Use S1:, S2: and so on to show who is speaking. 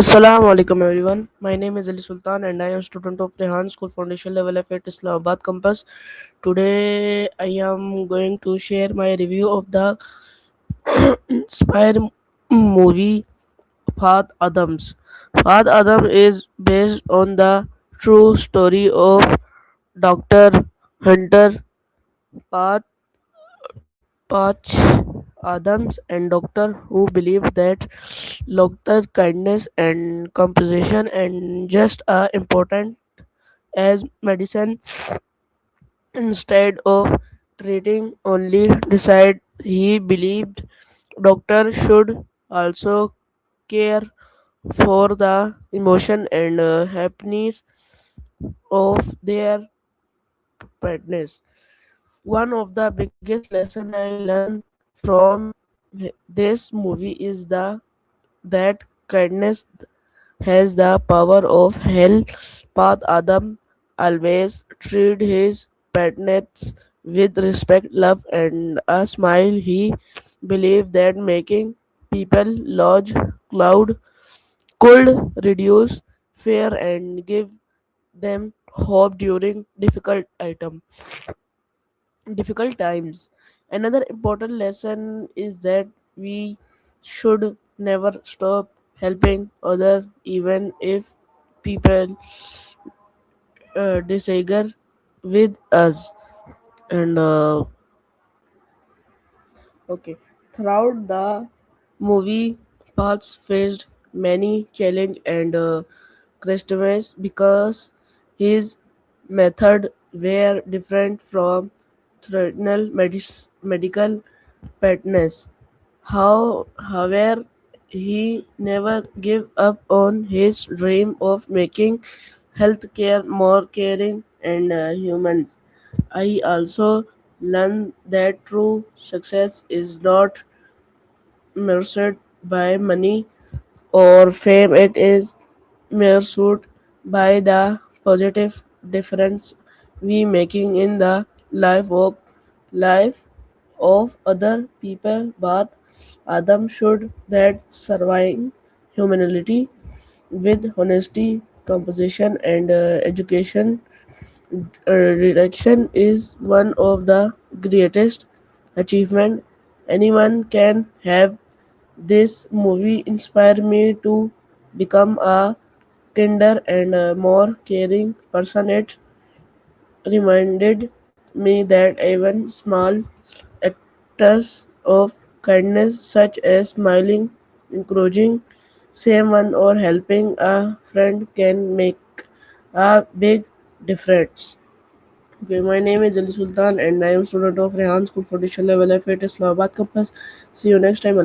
S1: Assalamu alaikum everyone. My name is Ali Sultan and I am student of Rehan School Foundation Level F at Islamabad campus. Today I am going to share my review of the Inspire movie Fahd Adams. Fahd Adam is based on the true story of Dr. Hunter Path Patch Adams and doctor who believed that laughter, kindness, and composition and just are important as medicine instead of treating only decide he believed doctor should also care for the emotion and happiness of their partners. One of the biggest lesson I learned from this movie is the that kindness has the power of hell. Path Adam always treated his partners with respect, love, and a smile. He believed that making people large cloud could reduce fear and give them hope during difficult times. Another important lesson is that we should never stop helping other even if people disagree with us. And okay, throughout the movie, Paths faced many challenge and customers because his method were different from traditional medical partners. However, he never gave up on his dream of making healthcare more caring and humans. I also learned that true success is not measured by money or fame, it is measured by the positive difference we making in the life of other people. But Adam showed that surviving humanity with honesty, composition, and education reduction is one of the greatest achievement anyone can have. This movie inspired me to become a kinder and a more caring person. It reminded me that even small acts of kindness, such as smiling, encouraging someone, or helping a friend, can make a big difference. Okay, my name is Ali Sultan and I am student of Rehan School Foundation Level F at Islamabad campus. See you next time.